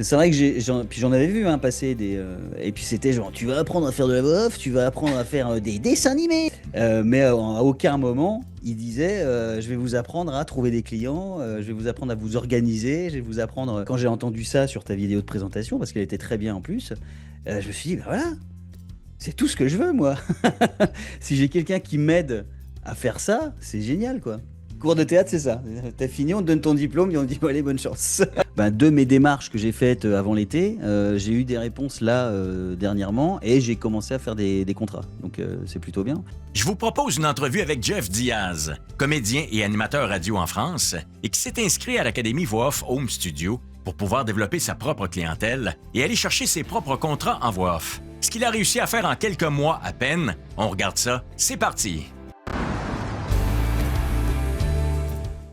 C'est vrai que puis j'en avais vu passer des. Et puis c'était genre, tu vas apprendre à faire de la voix off, tu vas apprendre à faire des dessins animés. Mais à aucun moment, il disait, je vais vous apprendre à trouver des clients, je vais vous apprendre à vous organiser, je vais vous apprendre. Quand j'ai entendu ça sur ta vidéo de présentation, parce qu'elle était très bien en plus, je me suis dit, bah voilà, c'est tout ce que je veux, moi. Si j'ai quelqu'un qui m'aide à faire ça, c'est génial, quoi. Cours de théâtre, c'est ça. T'as fini, on te donne ton diplôme et on te dit, bon, allez, bonne chance. De mes démarches que j'ai faites avant l'été, j'ai eu des réponses là dernièrement et j'ai commencé à faire des contrats. Donc c'est plutôt bien. Je vous propose une entrevue avec Jeff Diaz, comédien et animateur radio en France, et qui s'est inscrit à l'Académie Voix Off Home Studio pour pouvoir développer sa propre clientèle et aller chercher ses propres contrats en voix off. Ce qu'il a réussi à faire en quelques mois à peine, on regarde ça, c'est parti!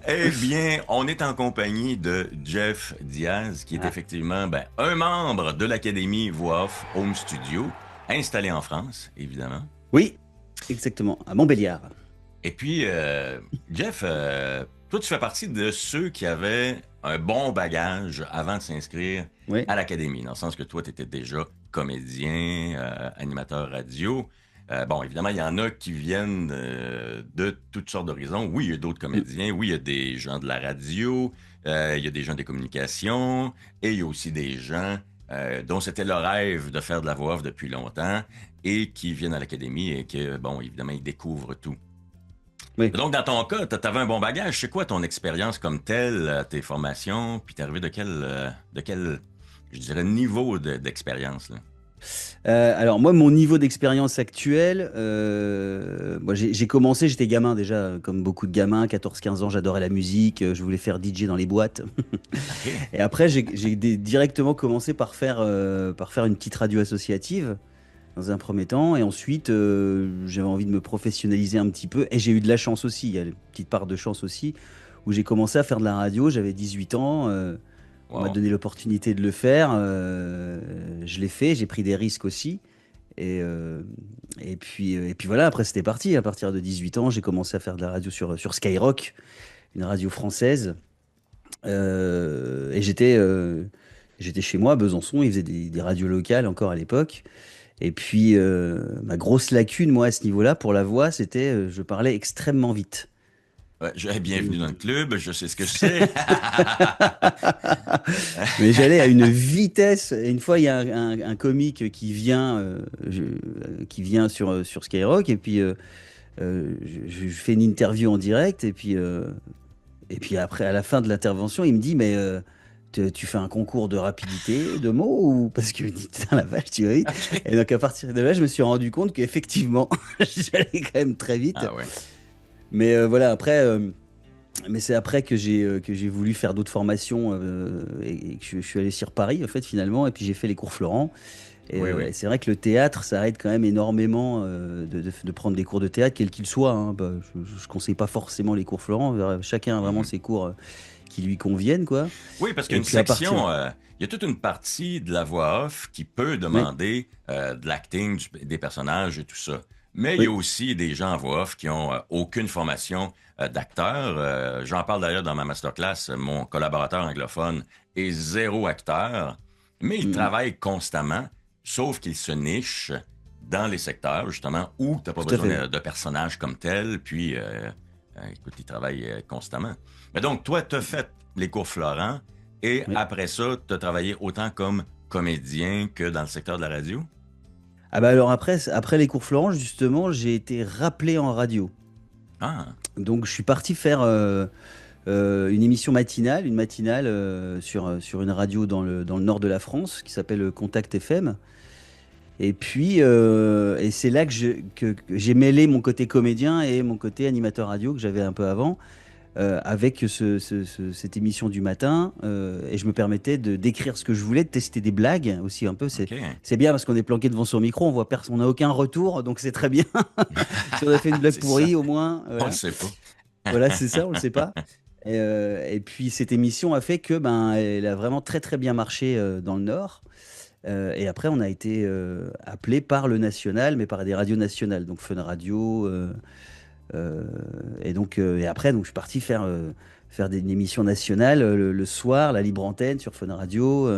Eh bien, on est en compagnie de Jeff Diaz, qui est effectivement un membre de l'Académie Voix Off Home Studio, installé en France, évidemment. Oui, exactement, à Montbéliard. Et puis, Jeff, toi, tu fais partie de ceux qui avaient un bon bagage avant de s'inscrire à l'Académie, dans le sens que toi, tu étais déjà comédien, animateur radio. Évidemment, il y en a qui viennent de toutes sortes d'horizons. Oui, il y a d'autres comédiens. Oui, il y a des gens de la radio. Il y a des gens des communications. Et il y a aussi des gens dont c'était leur rêve de faire de la voix off depuis longtemps et qui viennent à l'Académie et que, évidemment, ils découvrent tout. Oui. Donc, dans ton cas, tu avais un bon bagage. C'est quoi ton expérience comme telle, tes formations? Puis t'es arrivé de quel, je dirais, niveau d'expérience, là? Alors moi, mon niveau d'expérience actuel, j'ai commencé, j'étais gamin déjà, comme beaucoup de gamins, 14-15 ans, j'adorais la musique, je voulais faire DJ dans les boîtes. Okay. Et après, j'ai directement commencé par faire une petite radio associative dans un premier temps. Et ensuite, j'avais envie de me professionnaliser un petit peu. Et j'ai eu de la chance aussi, il y a une petite part de chance aussi, où j'ai commencé à faire de la radio, j'avais 18 ans. On m'a donné l'opportunité de le faire. Je l'ai fait. J'ai pris des risques aussi. Et puis voilà, après c'était parti. À partir de 18 ans, j'ai commencé à faire de la radio sur Skyrock, une radio française. Et j'étais chez moi à Besançon. Ils faisaient des radios locales encore à l'époque. Et puis ma grosse lacune, moi, à ce niveau-là, pour la voix, c'était je parlais extrêmement vite. Ouais, bienvenue dans le club, je sais ce que je sais. Mais j'allais à une vitesse. Et une fois, il y a un comique qui vient sur Skyrock, et puis je fais une interview en direct, et puis après, à la fin de l'intervention, il me dit, mais tu fais un concours de rapidité de mots ou parce qu'il me dit, putain la vache, tu vas vite. Et donc à partir de là, je me suis rendu compte qu'effectivement, j'allais quand même très vite. Ah ouais. Mais voilà, après, mais c'est après que j'ai voulu faire d'autres formations et que je suis allé sur Paris, en fait, finalement, et puis j'ai fait les cours Florent. Et, et c'est vrai que le théâtre, ça aide quand même énormément de prendre des cours de théâtre, quels qu'ils soient. Hein. Je ne conseille pas forcément les cours Florent. Chacun a vraiment ses cours qui lui conviennent, quoi. Oui, parce qu'il y a une section, il y a toute une partie de la voix off qui peut demander de l'acting, des personnages et tout ça. Mais il y a aussi des gens en voix off qui ont aucune formation d'acteur. J'en parle d'ailleurs dans ma masterclass. Mon collaborateur anglophone est zéro acteur, mais il travaille constamment, sauf qu'il se niche dans les secteurs, justement, où tu n'as pas besoin de personnages comme tel. Puis, écoute, il travaille constamment. Mais donc, toi, tu as fait les cours Florent et après ça, tu as travaillé autant comme comédien que dans le secteur de la radio? Ah bah alors après les cours Florent, justement, j'ai été rappelé en radio. Ah. Donc je suis parti faire une émission matinale, sur une radio dans le nord de la France qui s'appelle Contact FM. Et puis et c'est là que j'ai mêlé mon côté comédien et mon côté animateur radio que j'avais un peu avant. Avec cette émission du matin, et je me permettais d'écrire ce que je voulais, de tester des blagues aussi un peu. C'est bien parce qu'on est planqué devant son micro, on voit personne, on n'a aucun retour, donc c'est très bien. Si on a fait une blague pourrie, au moins. Voilà. On le sait pas. Voilà, c'est ça, on le sait pas. Et puis cette émission a fait que elle a vraiment très très bien marché dans le Nord. Et après, on a été appelé par le national, mais par des radios nationales, donc Fun Radio. Et après, donc, je suis parti faire faire une émission nationale le soir, la libre antenne sur Fun Radio.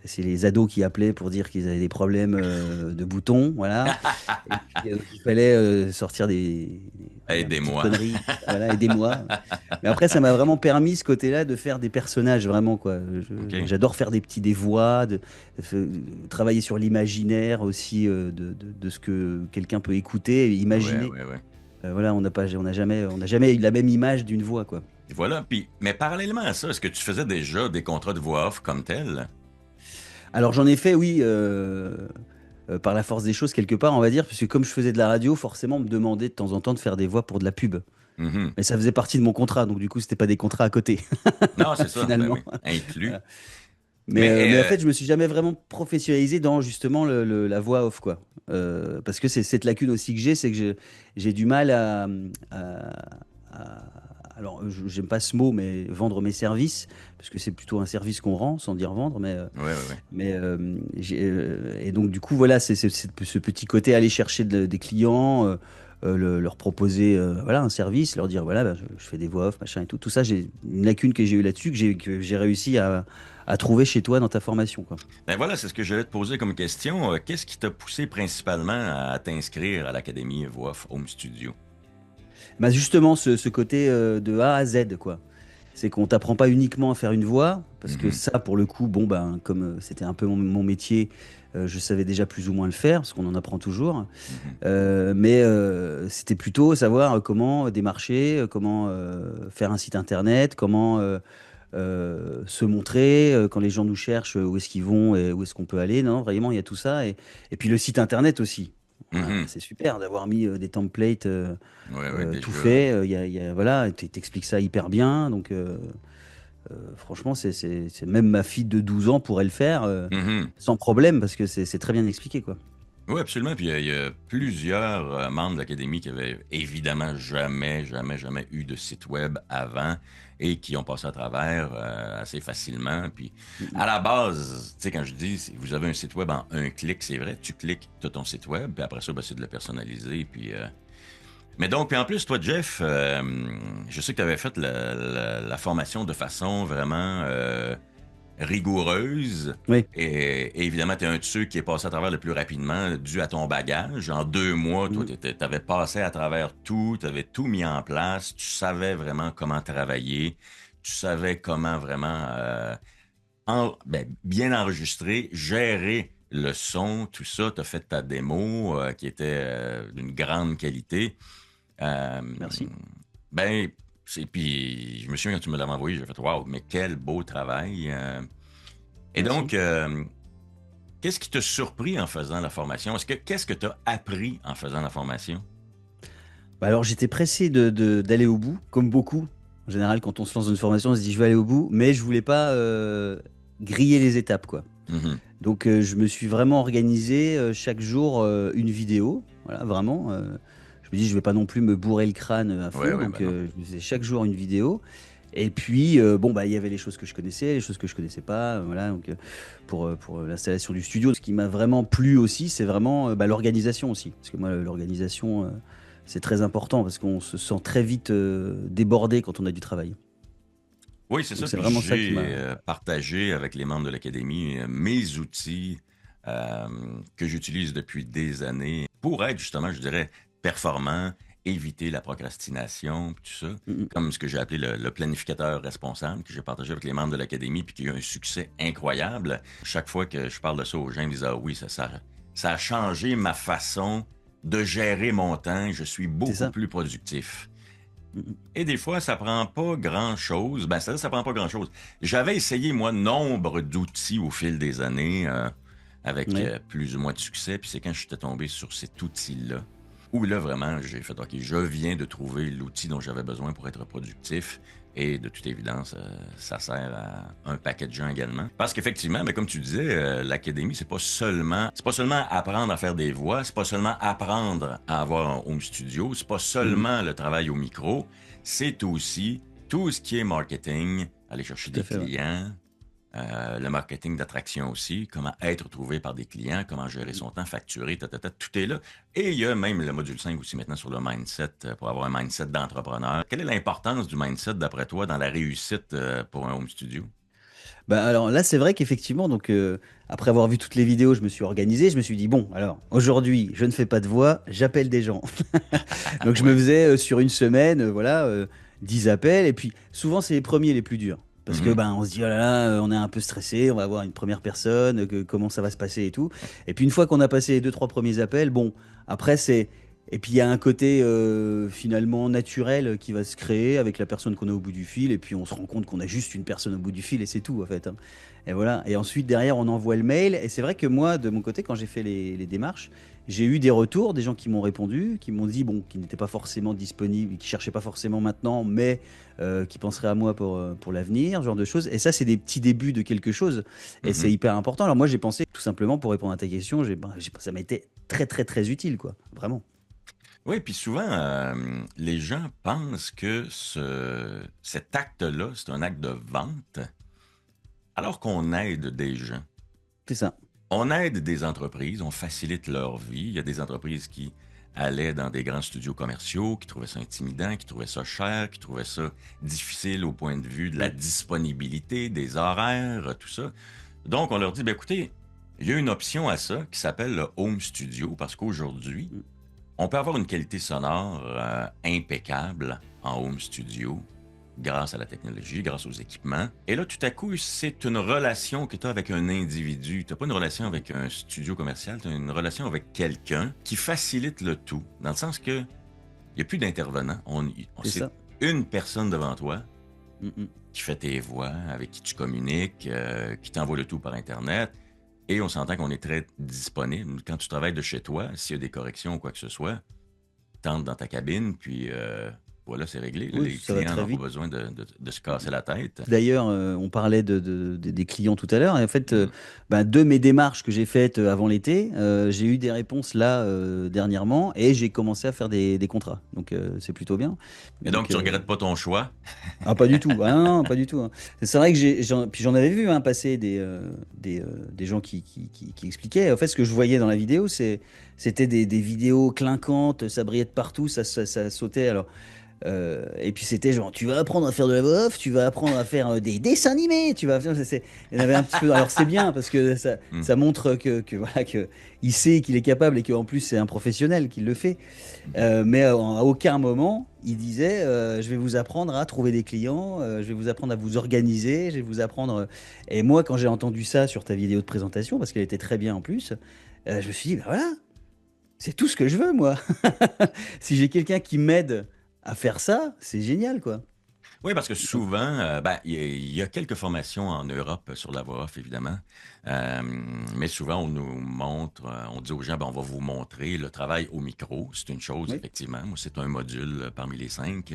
C'est les ados qui appelaient pour dire qu'ils avaient des problèmes de boutons, voilà. Et puis, il fallait sortir des petites Aidez-moi. conneries, voilà, aidez-moi. Mais après, ça m'a vraiment permis ce côté-là de faire des personnages, vraiment, quoi. OK. J'adore faire des voix, travailler sur l'imaginaire aussi de ce que quelqu'un peut écouter et Ouais, imaginer. ouais, ouais. Voilà, on n'a jamais eu la même image d'une voix, quoi. Et voilà. Puis, mais parallèlement à ça, est-ce que tu faisais déjà des contrats de voix off comme tel? Alors j'en ai fait, oui, par la force des choses quelque part, on va dire, puisque comme je faisais de la radio, forcément, on me demandait de temps en temps de faire des voix pour de la pub. Mhm. Mais ça faisait partie de mon contrat, donc du coup, c'était pas des contrats à côté, Non, c'est ça. Ben finalement. oui. Inclus. Voilà. Mais, Mais en fait, je me suis jamais vraiment professionnalisé dans justement la voix off, quoi. Parce que c'est cette lacune aussi que j'ai, c'est que j'ai du mal à- alors, j'aime pas ce mot, mais vendre mes services, parce que c'est plutôt un service qu'on rend, sans dire vendre, ouais, ouais, ouais. et donc du coup, voilà, c'est ce petit côté aller chercher des clients, leur proposer voilà, un service, leur dire, voilà, bah, je fais des voix off, machin et tout. Tout ça, j'ai une lacune que j'ai eu là-dessus, que j'ai réussi à trouver chez toi dans ta formation, quoi. Ben voilà, c'est ce que j'allais te poser comme question. Qu'est-ce qui t'a poussé principalement à t'inscrire à l'Académie Voix Off Home Studio? Bah justement, ce côté de A à Z, quoi. C'est qu'on t'apprend pas uniquement à faire une voix, parce que Mhm. ça, pour le coup, bon, ben, comme c'était un peu mon métier, je savais déjà plus ou moins le faire, parce qu'on en apprend toujours. Mhm. Mais c'était plutôt savoir comment démarcher, comment faire un site internet, comment se montrer quand les gens nous cherchent, où est-ce qu'ils vont et où est-ce qu'on peut aller. Non, vraiment, il y a tout ça. Et puis le site internet aussi. Voilà, Mhm. c'est super d'avoir mis des templates Ouais, ouais, tout déjà. fait. Voilà, t'expliques ça hyper bien. Donc, franchement, c'est même ma fille de 12 ans pourrait le faire Mhm. sans problème parce que c'est très bien expliqué, quoi. Oui, absolument. Puis il y a plusieurs membres de l'Académie qui avaient évidemment jamais, jamais, jamais eu de site web avant et qui ont passé à travers assez facilement. Puis Mm, à la base, tu sais, quand je dis vous avez un site web en un clic, c'est vrai, tu cliques, tu as ton site web, puis après ça, ben, c'est de le personnaliser. Puis, mais donc, puis en plus, toi, Jeff, je sais que tu avais fait la formation de façon vraiment rigoureuse. oui. Et évidemment, tu es un de ceux qui est passé à travers le plus rapidement dû à ton bagage. En 2 mois, toi, Mm, tu avais passé à travers tout, tu avais tout mis en place, tu savais vraiment comment travailler, tu savais comment vraiment bien enregistrer, gérer le son, tout ça. Tu as fait ta démo qui était d'une grande qualité. Euh, merci. ben, puis je me souviens quand tu me l'avais envoyé, j'ai fait waouh, mais quel beau travail. Et Merci. donc, qu'est-ce qui t'a surpris en faisant la formation? Qu'est-ce que tu as appris en faisant la formation? Bah alors, j'étais pressé d'aller au bout, comme beaucoup. En général, quand on se lance dans une formation, on se dit je vais aller au bout, mais je voulais pas griller les étapes, quoi. Mhm. Donc, je me suis vraiment organisé chaque jour une vidéo. Voilà, vraiment. Je me dis, je vais pas non plus me bourrer le crâne à Ouais, fond. ouais, Donc, ben non. je faisais chaque jour une vidéo. Et puis, bon, bah, il y avait les choses que je connaissais, les choses que je connaissais pas. Voilà, donc, pour l'installation du studio, ce qui m'a vraiment plu aussi, c'est vraiment bah, l'organisation aussi. Parce que moi, l'organisation, c'est très important parce qu'on se sent très vite débordé quand on a du travail. Oui, c'est Donc, ça. c'est Puis vraiment ça qui j'ai m'a. partagé avec les membres de l'Académie mes outils euh, que j'utilise depuis des années pour être justement, je dirais, performant, éviter la procrastination, puis tout ça. Mm, mm. Comme ce que j'ai appelé le planificateur responsable, que j'ai partagé avec les membres de l'Académie, puis qui a eu un succès incroyable. Chaque fois que je parle de ça aux gens, ils me disent ah oui, ça a changé ma façon de gérer mon temps. Je suis C'est beaucoup ça. plus productif. Mm, mm. Et des fois, ça prend pas grand-chose. Ben, ça prend pas grand-chose. J'avais essayé, moi, nombre d'outils au fil des années, avec Ouais. plus ou moins de succès. Puis c'est quand je suis tombé sur cet outil-là, où là, vraiment, j'ai fait, OK, je viens de trouver l'outil dont j'avais besoin pour être productif. Et de toute évidence, ça sert à un paquet de gens également. Parce qu'effectivement, mais comme tu disais, l'académie, c'est pas seulement apprendre à faire des voix, c'est pas seulement apprendre à avoir un home studio, c'est pas Mm, mm. seulement le travail au micro, c'est aussi tout ce qui est marketing, aller chercher Tout à des fait, ouais. clients, le marketing d'attraction aussi, comment être trouvé par des clients, comment gérer son temps, facturer, tout est là. Et il y a même le module 5 aussi maintenant sur le mindset, pour avoir un mindset d'entrepreneur. Quelle est l'importance du mindset, d'après toi, dans la réussite pour un home studio? Bah alors là, c'est vrai qu'effectivement, donc après avoir vu toutes les vidéos, je me suis organisé. Je me suis dit, bon, alors aujourd'hui, je ne fais pas de voix, j'appelle des gens. Donc je me Oui. faisais sur une semaine, voilà, 10 appels. Et puis souvent, c'est les premiers les plus durs. Parce que Mhm. ben, on se dit, oh là là, on est un peu stressé, on va avoir une première personne, comment ça va se passer et tout. Et puis une fois qu'on a passé les deux, trois premiers appels, bon, après c'est. Et puis il y a un côté finalement naturel qui va se créer avec la personne qu'on a au bout du fil. Et puis on se rend compte qu'on a juste une personne au bout du fil et c'est tout en fait, hein. Et voilà. Et ensuite derrière, on envoie le mail. Et c'est vrai que moi, de mon côté, quand j'ai fait les démarches, j'ai eu des retours, des gens qui m'ont répondu, qui m'ont dit, bon, qui n'étaient pas forcément disponibles, qui cherchaient pas forcément maintenant, mais qui penseraient à moi pour l'avenir, ce genre de choses. Et ça, c'est des petits débuts de quelque chose. Et c'est Mhm. hyper important. Alors moi, j'ai pensé, tout simplement, pour répondre à ta question, ça m'a été très, très, très utile, quoi. Vraiment. Oui, puis souvent, les gens pensent que cet acte-là, c'est un acte de vente, alors qu'on aide des gens. C'est ça. On aide des entreprises, on facilite leur vie. Il y a des entreprises qui allaient dans des grands studios commerciaux, qui trouvaient ça intimidant, qui trouvaient ça cher, qui trouvaient ça difficile au point de vue de la Oui, disponibilité, des horaires, tout ça. Donc, on leur dit, ben, écoutez, il y a une option à ça qui s'appelle le home studio, parce qu'aujourd'hui, mm, on peut avoir une qualité sonore impeccable en home studio grâce à la technologie, grâce aux équipements. Et là, tout à coup, c'est une relation que tu as avec un individu. Tu n'as pas une relation avec un studio commercial, tu as une relation avec quelqu'un qui facilite le tout, dans le sens que il n'y a plus d'intervenants. c'est C'est ça. une personne devant toi Mm, mm. qui fait tes voix, avec qui tu communiques, qui t'envoie le tout par Internet. Et on s'entend qu'on est très disponible. Quand tu travailles de chez toi, s'il y a des corrections ou quoi que ce soit, t'entres dans ta cabine, puis voilà, c'est réglé. Oui, Les ça va clients très n'ont pas vite. besoin de se casser la tête. D'ailleurs, on parlait des clients tout à l'heure. Et en fait, Mm. ben, de mes démarches que j'ai faites avant l'été, j'ai eu des réponses là dernièrement et j'ai commencé à faire des contrats. Donc, c'est plutôt bien. Et donc, Donc, tu regrettes pas ton choix? ah, pas du tout. Ah, non, non, pas du tout, hein. C'est vrai que puis j'en avais vu hein, passer des gens qui expliquaient. En fait, ce que je voyais dans la vidéo, c'était des vidéos clinquantes, ça brillait de partout, ça sautait. Alors, et puis c'était genre, tu vas apprendre à faire de la voix off, tu vas apprendre à faire des dessins animés, tu vas faire. Il y en avait un petit peu. Alors c'est bien parce que Mm. ça montre voilà que il sait qu'il est capable et qu'en plus c'est un professionnel qui le fait. Mhm. Mais à aucun moment il disait, je vais vous apprendre à trouver des clients, je vais vous apprendre à vous organiser, je vais vous apprendre. Et moi quand j'ai entendu ça sur ta vidéo de présentation, parce qu'elle était très bien en plus, je me suis dit, bah voilà, c'est tout ce que je veux moi. Si j'ai quelqu'un qui m'aide à faire ça, c'est génial, quoi. Oui, parce que Donc, souvent, ben, il y a quelques formations en Europe sur la voix off, évidemment. Euh, mais souvent, on nous montre, on dit aux gens, ben, on va vous montrer le travail au micro. C'est une chose, oui, effectivement. Moi, c'est un module parmi les 5.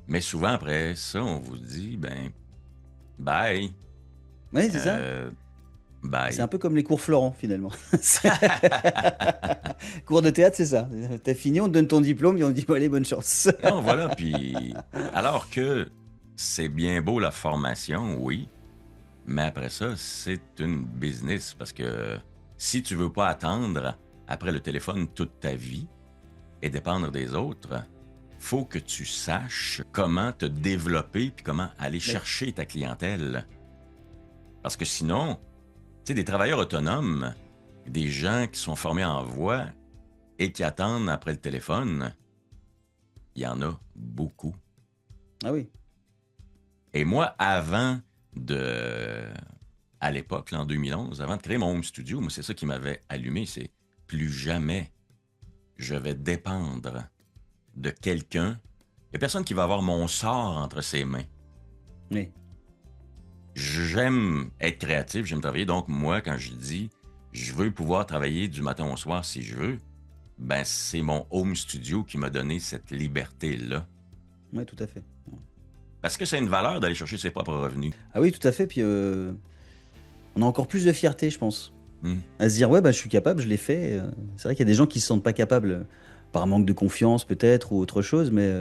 Mais souvent, après ça, on vous dit, ben, bye. ouais, c'est ça. Euh, C'est un bye. peu comme les cours Florent, finalement. Cours de théâtre, c'est ça. T'as fini, on te donne ton diplôme et on te dit, bon, allez, bonne chance. Non, voilà. Puis, alors que c'est bien beau la formation, oui, mais après ça, c'est une business parce que si tu veux pas attendre après le téléphone toute ta vie et dépendre des autres, faut que tu saches comment te développer puis comment aller Oui, chercher ta clientèle. Parce que sinon, tu sais, des travailleurs autonomes, des gens qui sont formés en voix et qui attendent après le téléphone, il y en a beaucoup. ah oui, Et moi, de... à l'époque, là, en 2011, avant de créer mon home studio, moi, c'est ça qui m'avait allumé, c'est plus jamais je vais dépendre de quelqu'un. Il n'y a personne qui va avoir mon sort entre ses mains. oui. J'aime être créatif, j'aime travailler. Donc, moi, quand je dis je veux pouvoir travailler du matin au soir si je veux, ben, c'est mon home studio qui m'a donné cette liberté-là. Ouais, tout à fait. Parce que c'est une valeur d'aller chercher ses propres revenus. Ah oui, tout à fait. Puis on a encore plus de fierté, je pense. Hmm. À se dire, ouais, bah, je suis capable, je l'ai fait. C'est vrai qu'il y a des gens qui se sentent pas capables par manque de confiance, peut-être, ou autre chose, mais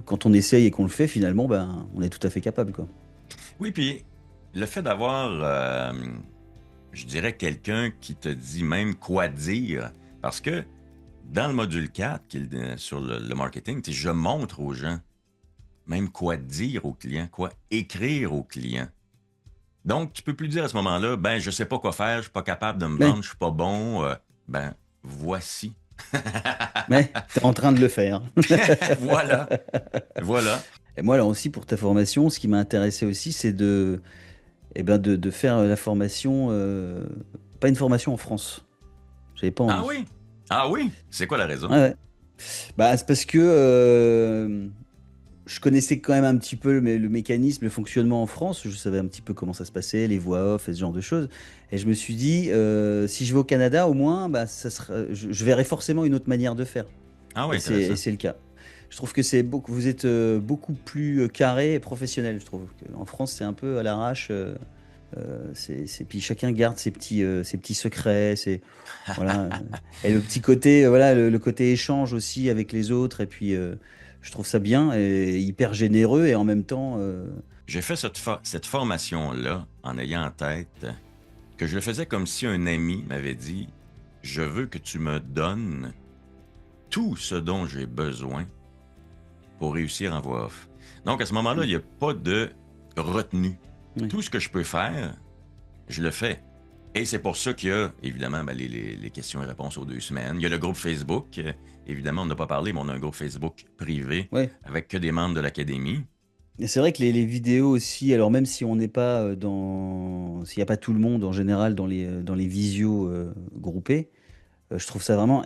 quand on essaye et qu'on le fait, finalement, ben, on est tout à fait capable, quoi. Oui, puis le fait d'avoir, je dirais, quelqu'un qui te dit même quoi dire, parce que dans le module 4, sur le marketing, je montre aux gens même quoi dire aux clients, quoi écrire aux clients. Donc, tu peux plus dire à ce moment-là, ben, je sais pas quoi faire, je suis pas capable de me Mais, vendre, je suis pas bon. Ben, voici. mais tu es en train de le faire. Voilà, voilà. Et moi, là aussi, pour ta formation, ce qui m'a intéressé aussi, c'est de faire la formation, pas une formation en France. J'avais pas Ah envie. oui, ah oui, c'est quoi la raison? Ouais, ouais. Bah, c'est parce que je connaissais quand même un petit peu le mécanisme, le fonctionnement en France. Je savais un petit peu comment ça se passait, les voix off et ce genre de choses. Et je me suis dit, si je vais au Canada, au moins, bah, je verrai forcément une autre manière de faire. Ah oui, Et intéressant. c'est le cas. Je trouve que vous êtes beaucoup plus carré et professionnel, je trouve. En France, c'est un peu à l'arrache. Puis chacun garde ses petits secrets. Voilà. Et le petit côté, voilà, le côté échange aussi avec les autres. Et puis, je trouve ça bien et hyper généreux et en même temps. J'ai fait cette formation-là en ayant en tête que je le faisais comme si un ami m'avait dit, je veux que tu me donnes tout ce dont j'ai besoin pour réussir en voix off. Donc, à ce moment-là, il n'y a pas de retenue. Oui. Tout ce que je peux faire, je le fais. Et c'est pour ça qu'il y a, évidemment, les questions et réponses aux 2 semaines. Il y a le groupe Facebook. Évidemment, on n'a pas parlé, mais on a un groupe Facebook privé Ouais. avec que des membres de l'Académie. Et c'est vrai que les vidéos aussi, alors même si on n'est pas s'il n'y a pas tout le monde en général dans les visios groupés, je trouve ça vraiment.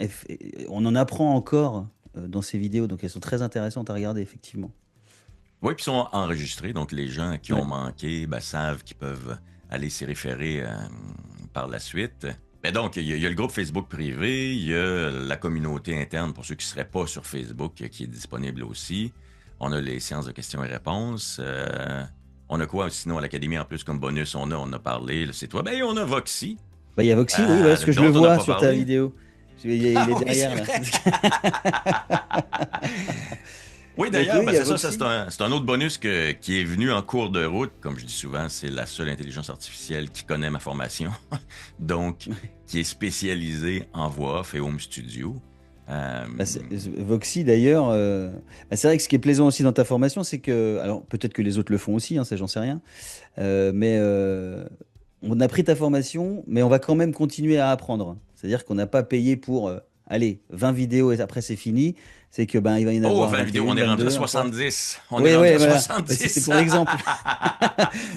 On en apprend encore dans ces vidéos, donc elles sont très intéressantes à regarder, effectivement. Oui, puis ils sont enregistrés, donc les gens qui ont Ouais. manqué savent qu'ils peuvent aller s'y référer par la suite. Mais donc, il y a le groupe Facebook privé, il y a la communauté interne pour ceux qui ne seraient pas sur Facebook qui est disponible aussi. On a les séances de questions et réponses. On a quoi sinon à l'Académie en plus comme bonus? On a parlé, c'est toi. Ben, on a Voxy, Bah, il y a Voxy, oui, parce que je le dont on n'a vois pas sur ta parlé. vidéo. Il est Ah oui, c'est derrière là. vrai. Oui, Donc d'ailleurs, oui, il ben y a c'est ça, Voxy. c'est un autre bonus qui est venu en cours de route. Comme je dis souvent, c'est la seule intelligence artificielle qui connaît ma formation, donc qui est spécialisée en voix off et home studio. Euh, Bah, Voxy d'ailleurs, bah, c'est vrai que ce qui est plaisant aussi dans ta formation, c'est que, alors peut-être que les autres le font aussi, hein, ça j'en sais rien, mais on a pris ta formation, mais on va quand même continuer à apprendre. C'est-à-dire qu'on n'a pas payé pour, allez, 20 vidéos et après c'est fini. C'est que ben il va y en Oh, avoir 20 vidéos, 21, on est rendu à 22 encore. 70. On est Oui, rendu oui, à voilà. Bah, c'était 70. pour l'exemple.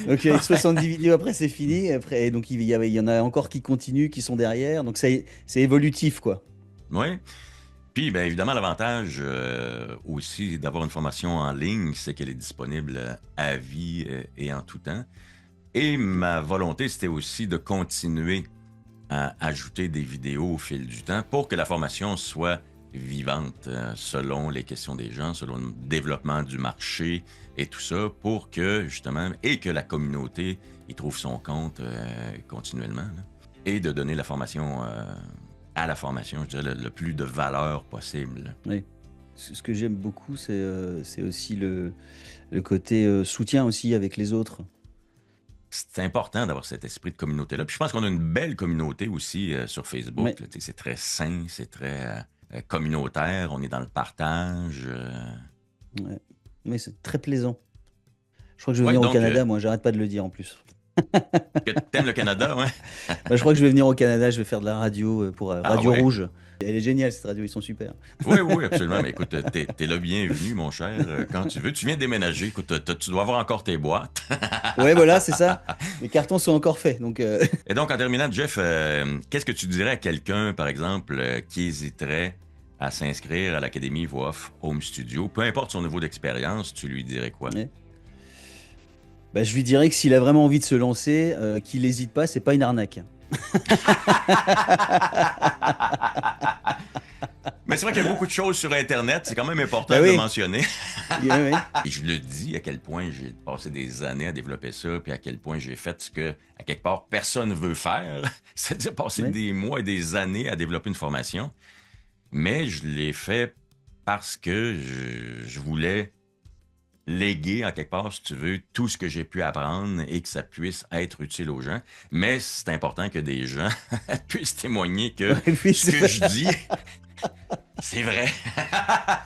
Donc avec 70 vidéos après c'est fini. Après, donc il y en a encore qui continuent, qui sont derrière. Donc c'est évolutif quoi. Oui. Puis, bien évidemment, l'avantage aussi d'avoir une formation en ligne, c'est qu'elle est disponible à vie et en tout temps. Et ma volonté, c'était aussi de continuer à ajouter des vidéos au fil du temps pour que la formation soit vivante selon les questions des gens, selon le développement du marché et tout ça, pour que justement, et que la communauté y trouve son compte continuellement, là. Et de donner la formation à la formation, je dirais, le plus de valeur possible. Oui. Ce que j'aime beaucoup, c'est aussi le côté soutien aussi avec les autres. C'est important d'avoir cet esprit de communauté-là. Puis je pense qu'on a une belle communauté aussi sur Facebook. Ouais, Là. C'est très sain, c'est très communautaire. On est dans le partage. ouais. Mais c'est très plaisant. Je crois que je vais Oui, venir au donc, Canada, moi, j'arrête pas de le dire en plus. que t'aimes le Canada, ouais? Bah, je crois que je vais venir au Canada, je vais faire de la radio pour Ah Radio ouais. Rouge. Elle est géniale cette radio, ils sont super. Oui, oui, absolument. Mais écoute, t'es le bienvenu, mon cher, quand tu veux. Tu viens de déménager. Écoute, tu dois avoir encore tes boîtes. Ouais, voilà, c'est ça. Les cartons sont encore faits, donc Et donc, en terminant, Jeff, qu'est-ce que tu dirais à quelqu'un, par exemple, qui hésiterait à s'inscrire à l'Académie Voix Off Home Studio? Peu importe son niveau d'expérience, tu lui dirais quoi? ouais. Bah, je lui dirais que s'il a vraiment envie de se lancer, qu'il n'hésite pas, c'est pas une arnaque. Mais c'est vrai qu'il y a beaucoup de choses sur Internet, c'est quand même important Bah de le oui, mentionner. oui, oui. Et je le dis à quel point j'ai passé des années à développer ça, puis à quel point j'ai fait ce que, à quelque part, personne ne veut faire, c'est-à-dire passer Oui. des mois et des années à développer une formation. Mais je l'ai fait parce que je voulais léguer, en quelque part, si tu veux, tout ce que j'ai pu apprendre et que ça puisse être utile aux gens. Mais c'est important que des gens puissent témoigner que Ouais, puis ce que je dis, c'est vrai.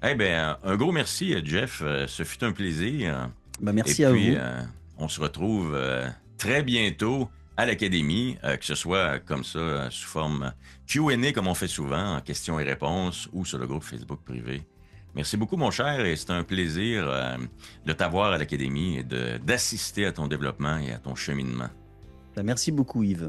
Eh bien, un gros merci, Jeff. Ce fut un plaisir. Bah, Et merci à puis, vous. on se retrouve très bientôt à l'Académie, que ce soit comme ça, sous forme Q&A, comme on fait souvent, en questions et réponses, ou sur le groupe Facebook privé. Merci beaucoup, mon cher, et c'est un plaisir de t'avoir à l'Académie et d'assister à ton développement et à ton cheminement. Bah, merci beaucoup, Yves.